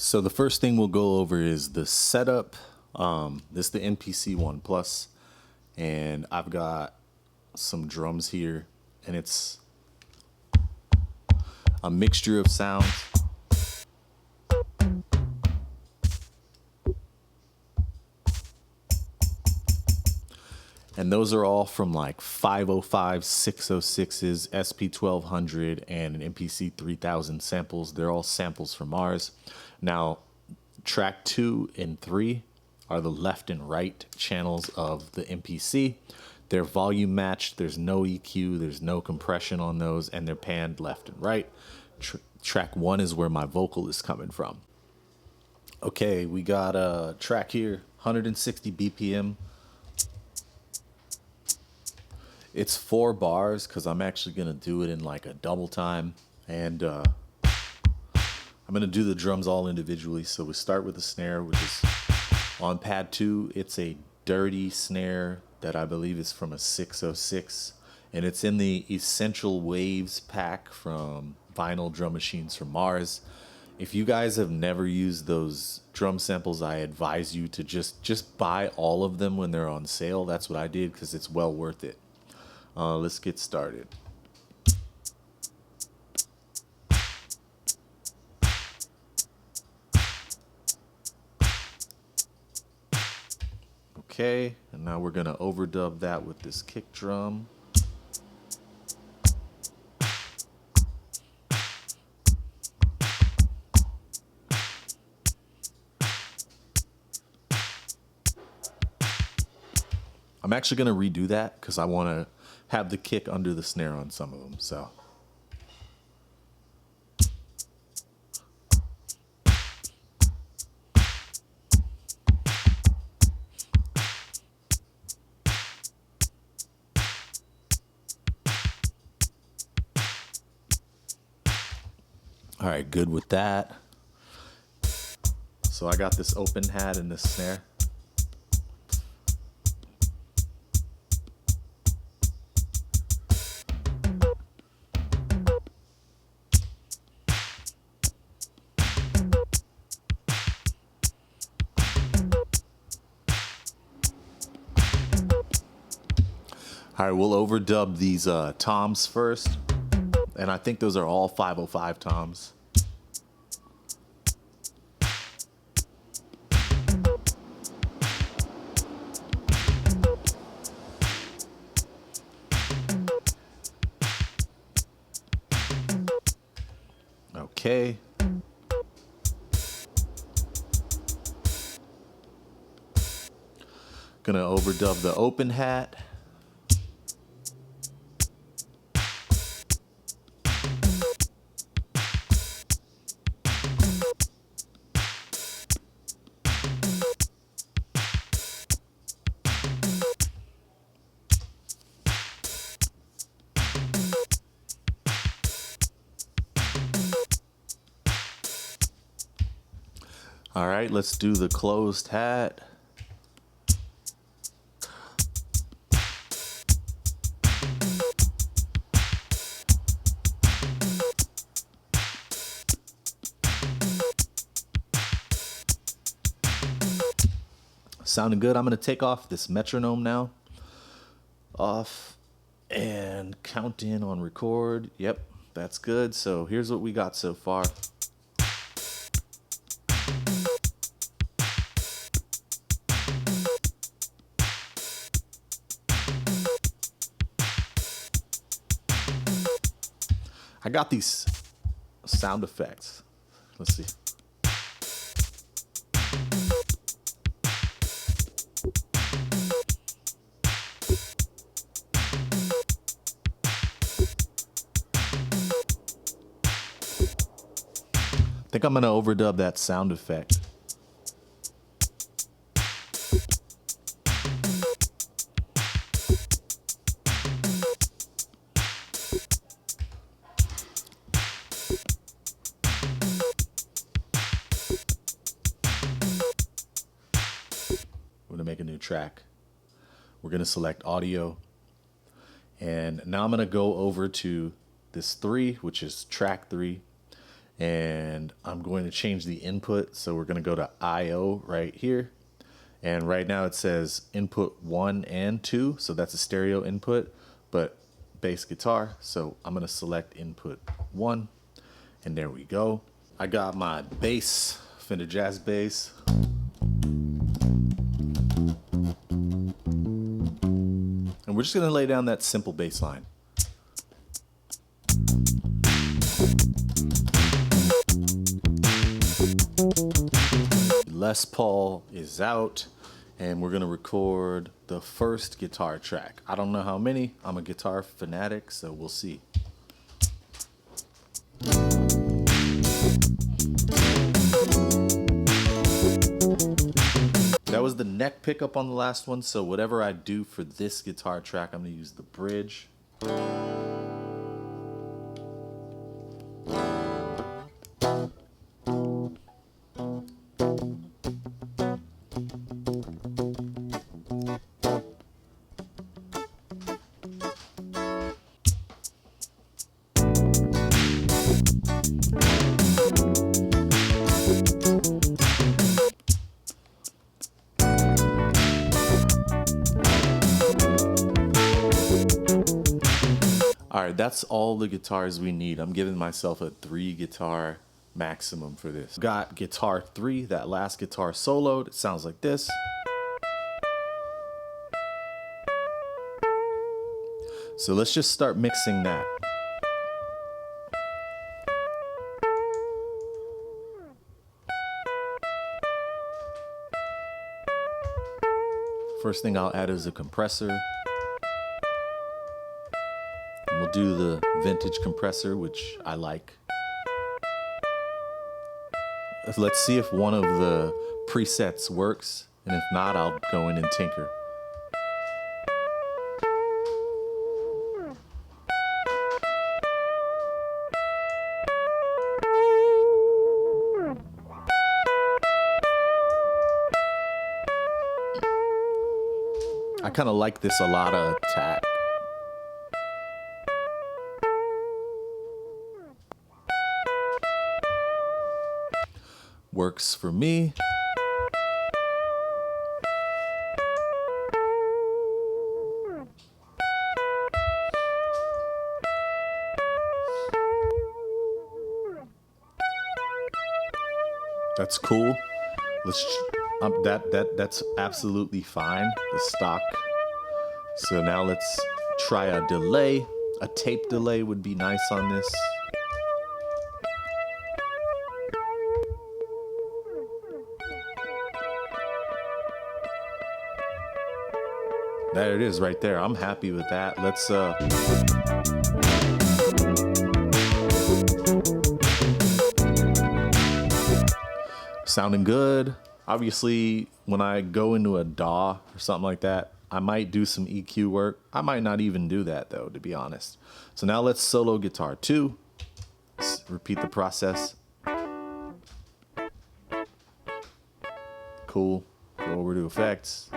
So the first thing we'll go over is the setup. This is the MPC One Plus, and I've got some drums here, and it's a mixture of sounds. And those are all from like 505, 606s, SP1200, and an MPC 3000 samples. They're all samples from ours. Now, track 2 and 3 are the left and right channels of the MPC. They're volume matched. There's no EQ. There's no compression on those, and they're panned left and right. Track 1 is where my vocal is coming from. Okay, we got a track here, 160 BPM. It's 4 bars because I'm actually going to do it in like a double time. And I'm going to do the drums all individually. So we start with the snare, which is on pad 2. It's a dirty snare that I believe is from a 606. And it's in the Essential Waves pack from Vinyl Drum Machines from Mars. If you guys have never used those drum samples, I advise you to just buy all of them when they're on sale. That's what I did because it's well worth it. Let's get started. Okay, and now we're gonna overdub that with this kick drum. I'm actually gonna redo that because I wanna have the kick under the snare on some of them, so. All right, good with that. So I got this open hat and this snare. All right, we'll overdub these toms first. And I think those are all 505 toms. Okay. Gonna overdub the open hat. All right, let's do the closed hat. Sounding good. I'm going to take off this metronome now. Off and count in on record. Yep, that's good. So here's what we got so far. I got these sound effects. Let's see. I think I'm going to overdub that sound effect. We're going to make a new track. We're going to select audio. And now I'm going to go over to this 3, which is track 3. and I'm going to change the input. So we're going to go to IO right here. And right now it says input 1 and 2. So that's a stereo input, but bass guitar. So I'm going to select input 1, and there we go. I got my bass, Fender Jazz bass. And we're just going to lay down that simple bass line. Les Paul is out, and we're going to record the first guitar track. I don't know how many. I'm a guitar fanatic, so we'll see. That was the neck pickup on the last one, so whatever I do for this guitar track, I'm going to use the bridge. All right, that's all the guitars we need. I'm giving myself a 3 guitar maximum for this. Got guitar 3, that last guitar soloed. It sounds like this. So let's just start mixing that. First thing I'll add is a compressor. And we'll do the vintage compressor, which I like. Let's see if one of the presets works, and if not, I'll go in and tinker. I kind of like this a lot of attack. Works for me. That's cool. Let's that's absolutely fine. The stock. So now let's try a delay. A tape delay would be nice on this. There it is right there. I'm happy with that. Let's sounding good. Obviously, when I go into a DAW or something like that, I might do some EQ work. I might not even do that though, to be honest. So now let's solo guitar 2. Let's repeat the process. Cool. Go over to effects.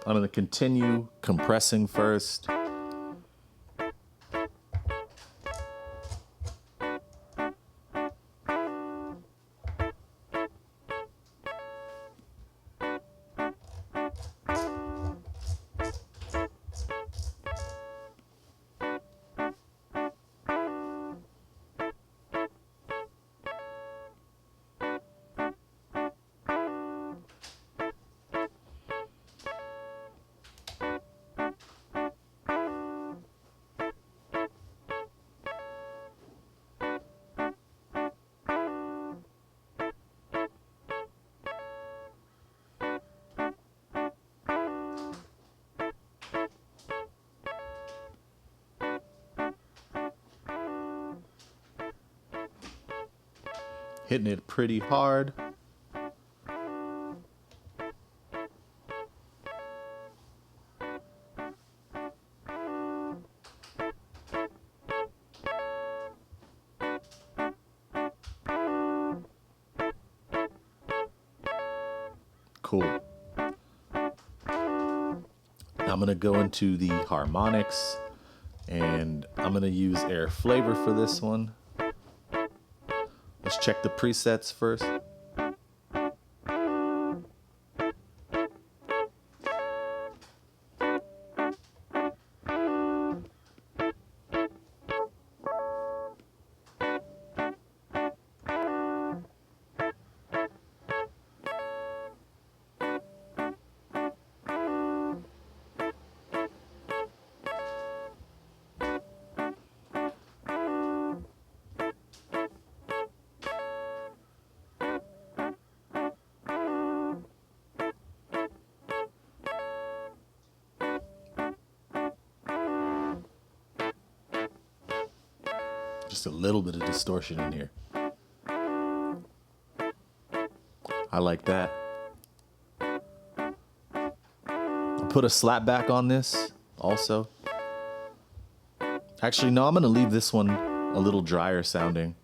I'm going to continue compressing first. Hitting it pretty hard. Cool. Now I'm going to go into the harmonics And I'm gonna use Air Flavor for this one. Let's check the presets first. Just a little bit of distortion in here. I like that. I'll put a slapback on this also. Actually, no, I'm gonna leave this one a little drier sounding.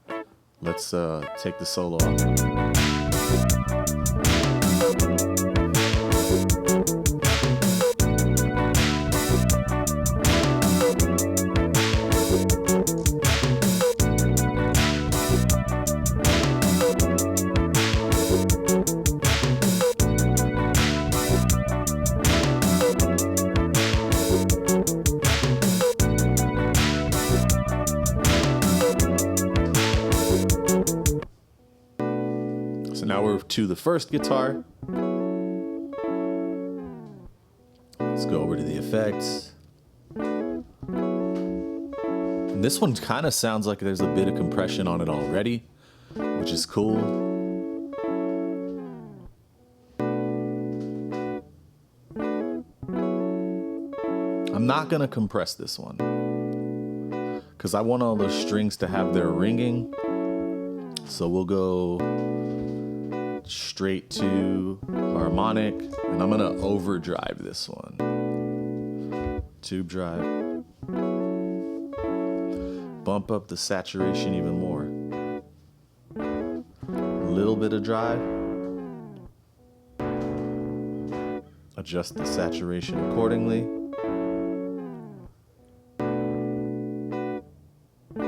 Let's take the solo off. Now we're to the first guitar. Let's go over to the effects. And this one kind of sounds like there's a bit of compression on it already, which is cool. I'm not gonna compress this one because I want all those strings to have their ringing. So we'll go straight to harmonic, and I'm gonna overdrive this one. Tube drive. Bump up the saturation even more. A little bit of drive. Adjust the saturation accordingly. A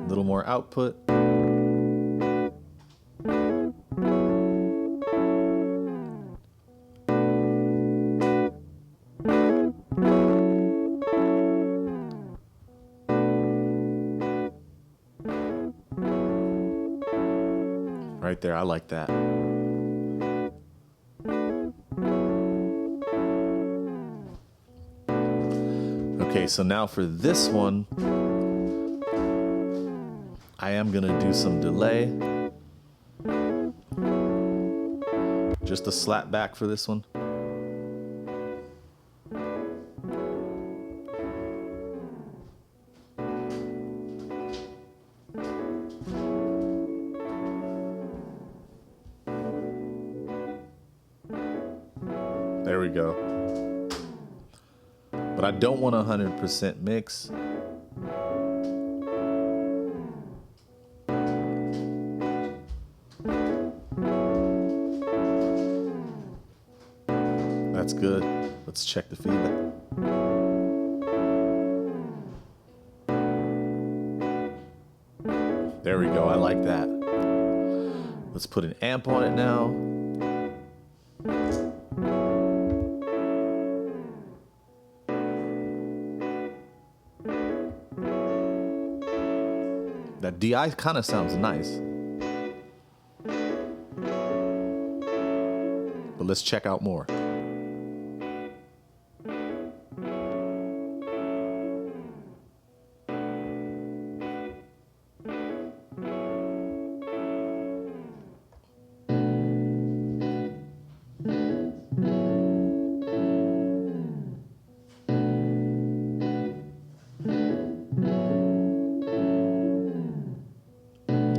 little more output. Right there, I like that. Okay, so now for this one, I am gonna do some delay. Just a slap back for this one. There we go. But I don't want 100% mix. That's good. Let's check the feedback. There we go. I like that. Let's put an amp on it now. That DI kind of sounds nice. But let's check out more.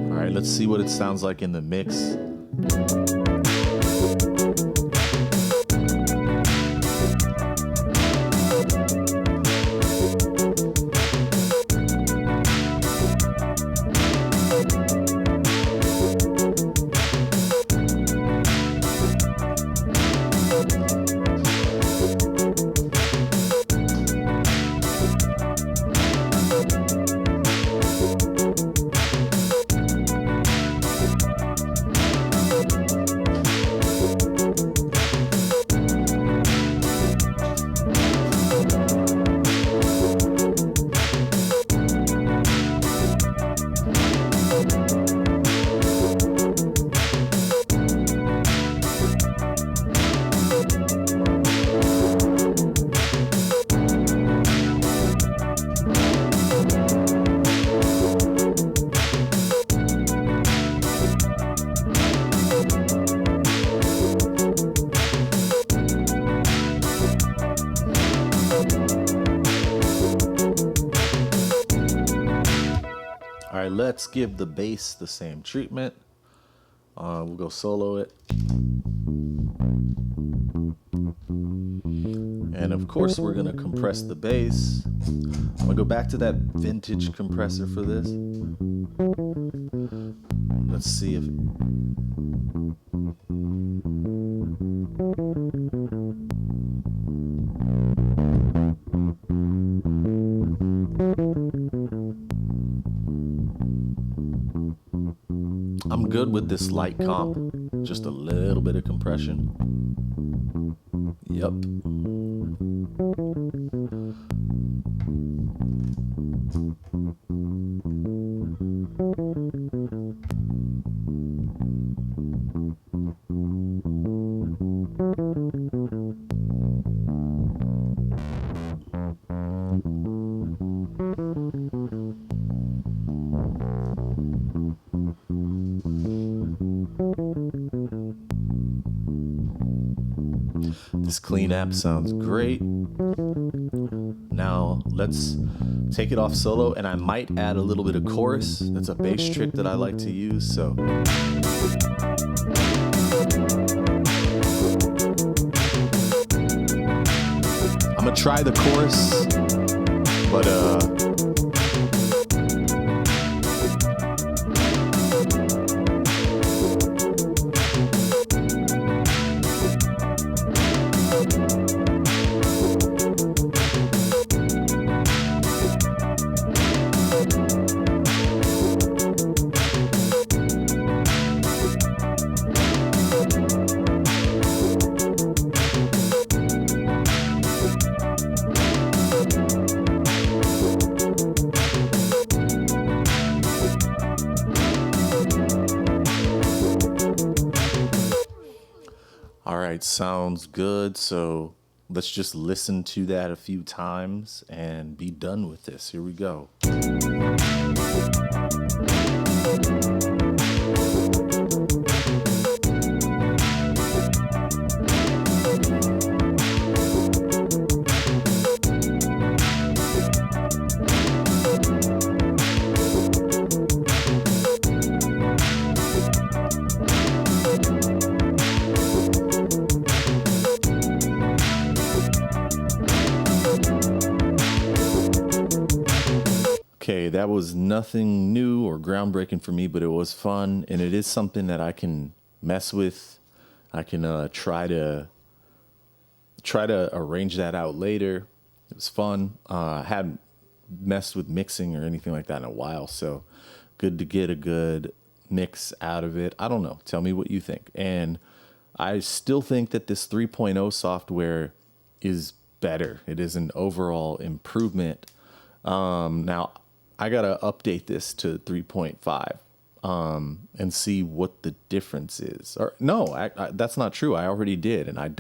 All right, let's see what it sounds like in the mix. All right, let's give the bass the same treatment. We'll go solo it. And of course, we're gonna compress the bass. I'm gonna go back to that vintage compressor for this. Let's see if... I'm good with this light comp, just a little bit of compression. Yep. This clean app sounds great. Now let's take it off solo, and I might add a little bit of chorus. That's a bass trick that I like to use, so. I'm gonna try the chorus, but all right, sounds good. So let's just listen to that a few times and be done with this. Here we go. Okay, that was nothing new or groundbreaking for me, but it was fun, and it is something that I can mess with. I can try to arrange that out later. It was fun. I hadn't messed with mixing or anything like that in a while, so good to get a good mix out of it. I don't know. Tell me what you think. And I still think that this 3.0 software is better. It is an overall improvement. Now, I got to update this to 3.5 and see what the difference is. Or no, that's not true. I already did, and I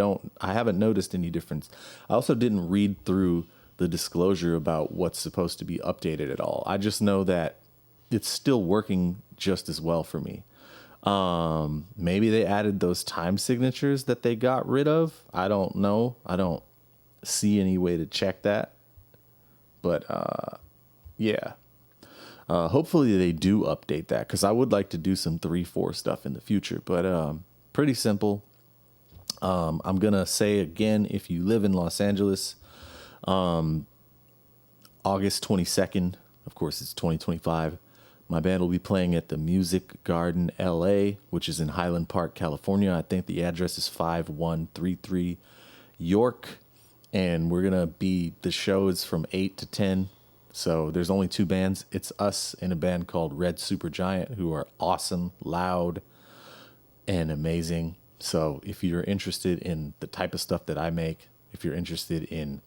haven't noticed any difference. I also didn't read through the disclosure about what's supposed to be updated at all. I just know that it's still working just as well for me. Maybe they added those time signatures that they got rid of. I don't know. I don't see any way to check that. But yeah. Hopefully they do update that, because I would like to do some 3.4 stuff in the future. But pretty simple. I'm going to say again, if you live in Los Angeles, August 22nd, of course it's 2025, my band will be playing at the Music Garden LA, which is in Highland Park, California. I think the address is 5133 York. And the show is from 8 to 10. So there's only two bands. It's us and a band called Red Supergiant, who are awesome, loud, and amazing. So if you're interested in the type of stuff that I make, if you're interested in,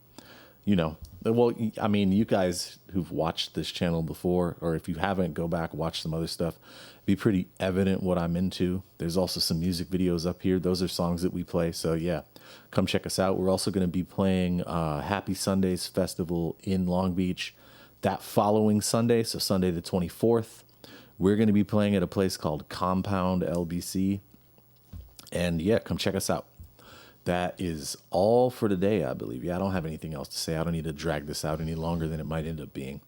well, I mean, you guys who've watched this channel before, or if you haven't, go back, watch some other stuff. Be pretty evident what I'm into. There's also some music videos up here. Those are songs that we play. So yeah, come check us out. We're also going to be playing Happy Sundays Festival in Long Beach that following Sunday. So Sunday the 24th, we're going to be playing at a place called Compound LBC. And yeah, come check us out. That is all for today, I believe. Yeah, I don't have anything else to say. I don't need to drag this out any longer than it might end up being.